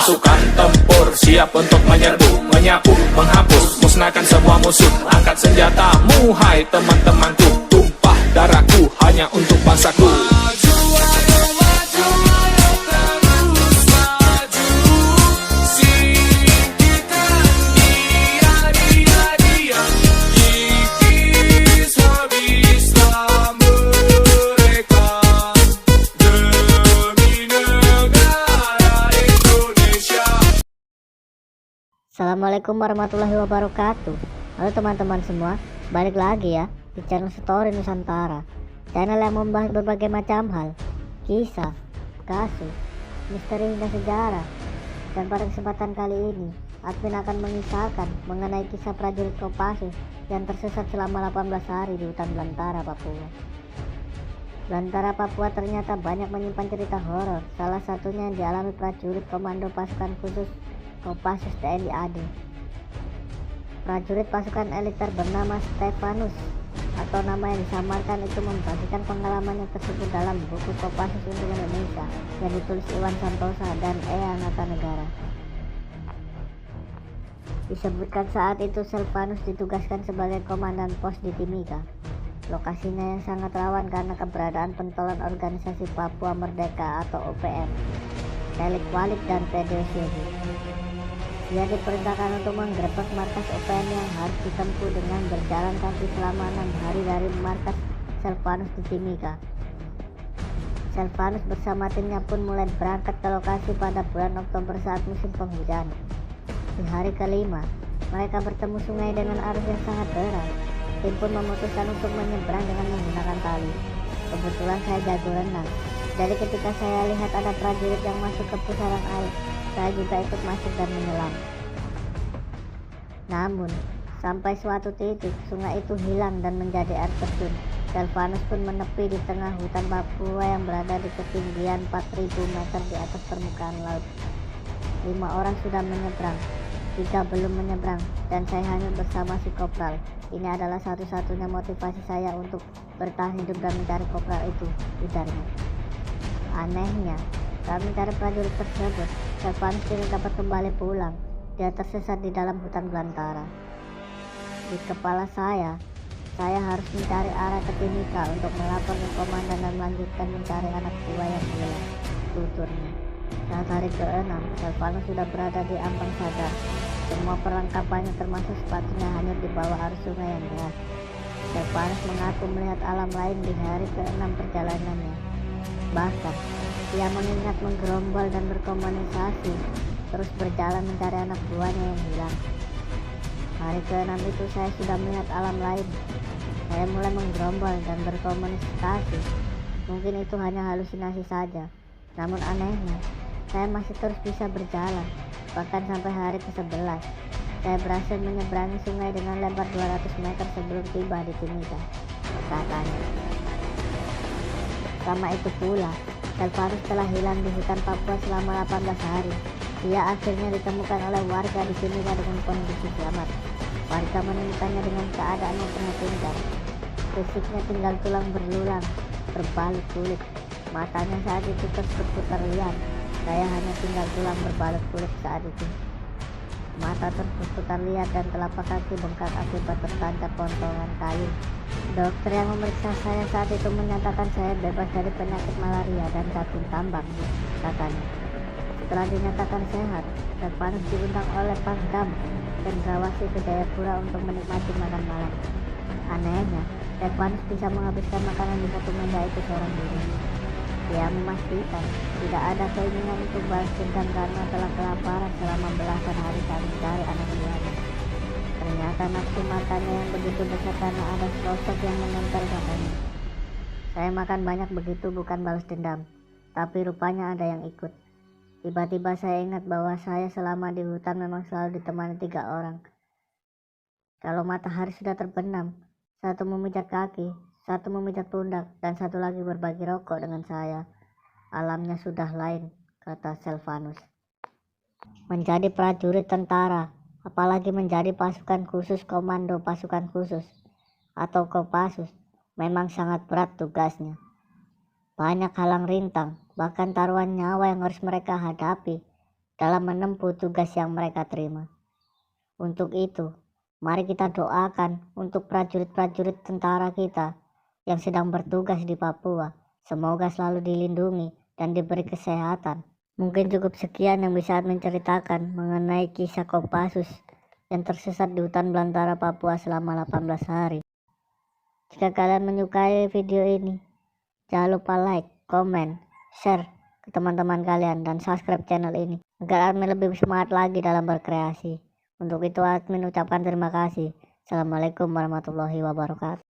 pasukan tempur siap untuk menyerbu, menyapu, menghapus, musnahkan semua musuh. Angkat senjatamu, hai teman-temanku, tumpah darahku hanya untuk bangsaku. Assalamualaikum warahmatullahi wabarakatuh. Halo teman-teman semua, balik lagi ya di channel Story Nusantara, channel yang membahas berbagai macam hal, kisah, kasus, misteri hingga sejarah. Dan pada kesempatan kali ini, admin akan mengisahkan mengenai kisah prajurit Kopassus yang tersesat selama 18 hari di hutan belantara Papua. Belantara Papua ternyata banyak menyimpan cerita horor, salah satunya yang dialami prajurit Komando Pasukan Khusus Kopassus TNI AD. Prajurit pasukan eliter bernama Stefanus atau nama yang disamarkan itu membagikan pengalamannya tersebut dalam buku Kopassus untuk Indonesia yang ditulis Iwan Santosa dan Ea Natanegara. Disebutkan saat itu Stefanus ditugaskan sebagai komandan pos di Timika. Lokasinya yang sangat rawan karena keberadaan pentolan organisasi Papua Merdeka atau OPM, Elik Walid dan PDSY. Dia diperintahkan untuk menggerebek markas OPM yang harus ditempuh dengan berjalan kaki selama 6 hari dari markas Stefanus di Timika. Stefanus bersama timnya pun mulai berangkat ke lokasi pada bulan Oktober saat musim penghujan. Di hari kelima, mereka bertemu sungai dengan arus yang sangat deras. Tim pun memutuskan untuk menyeberang dengan menggunakan tali. Kebetulan saya jago renang, jadi ketika saya lihat ada prajurit yang masuk ke pusaran air, saya juga ikut masuk dan menyelam. Namun, sampai suatu titik sungai itu hilang dan menjadi air terjun. Stefanus pun menepi di tengah hutan Papua yang berada di ketinggian 4.000 meter di atas permukaan laut. 5 orang sudah menyeberang, 3 belum menyeberang, dan saya hanya bersama si kopral. Ini adalah satu-satunya motivasi saya untuk bertahan hidup dan mencari kopral itu, ujarnya. Anehnya, saat mencari prajurit tersebut, Stefanus tidak dapat kembali pulang. Dia tersesat di dalam hutan belantara. Di kepala saya harus mencari arah ke Timika untuk melapor ke komandan dan melanjutkan mencari anak buah yang hilang, tuturnya. Saat hari ke-6, Stefanus sudah berada di Ampang Sadar. Semua perlengkapannya termasuk sepatunya hanyut di bawah arus sungai yang deras. Stefanus mengaku melihat alam lain di hari ke-6 perjalanannya. Bahkan, ia mengingat menggerombol dan berkomunikasi, terus berjalan mencari anak buahnya yang hilang. Hari ke-6 itu saya sudah melihat alam lain. Saya mulai menggerombol dan berkomunikasi. Mungkin itu hanya halusinasi saja. Namun anehnya, saya masih terus bisa berjalan. Bahkan sampai hari ke-11, saya berhasil menyeberangi sungai dengan lebar 200 meter sebelum tiba di Timika, katanya. Sama itu pula, Stefanus telah hilang di hutan Papua selama 18 hari. Dia akhirnya ditemukan oleh warga di Timika dengan kondisi selamat. Warga menemukannya dengan keadaan memprihatinkan. Fisiknya tinggal tulang berlulang, berbalut kulit. Matanya saat itu terus berputar liar. Saya hanya tinggal tulang berbalut kulit saat itu. Mata terus berputar liar dan telapak kaki bengkak akibat tertancap potongan kayu. Dokter yang memeriksa saya saat itu menyatakan saya bebas dari penyakit malaria dan cacing tambang, katanya. Setelah dinyatakan sehat, Stefanus diundang oleh Pangdam Cendrawasih ke Jayapura untuk menikmati makan malam. Anehnya, Stefanus bisa menghabiskan makanan di satu meja itu seorang diri. Dia memastikan tidak ada keinginan untuk balas dendam karena telah kelaparan selama belasan hari saat mencari anak buahnya. Ternyata nafsu makannya yang begitu besar karena ada sosok yang menempel katanya. Saya makan banyak begitu bukan balas dendam, tapi rupanya ada yang ikut. Tiba-tiba saya ingat bahwa saya selama di hutan memang selalu ditemani 3 orang. Kalau matahari sudah terbenam, satu memijat kaki, satu memijat pundak, dan satu lagi berbagi rokok dengan saya. Alamnya sudah lain, kata Stefanus. Menjadi prajurit tentara, apalagi menjadi pasukan khusus Komando Pasukan Khusus atau Kopassus, memang sangat berat tugasnya. Banyak halang rintang, bahkan taruhan nyawa yang harus mereka hadapi. dalam menempuh tugas yang mereka terima. Untuk itu, mari kita doakan untuk prajurit-prajurit tentara kita yang sedang bertugas di Papua. Semoga selalu dilindungi dan diberi kesehatan. Mungkin cukup sekian yang bisa menceritakan mengenai kisah Kopassus yang tersesat di hutan belantara Papua selama 18 hari. Jika kalian menyukai video ini, jangan lupa like, komen, share ke teman-teman kalian, dan subscribe channel ini agar admin lebih semangat lagi dalam berkreasi. Untuk itu admin ucapkan terima kasih. Assalamualaikum warahmatullahi wabarakatuh.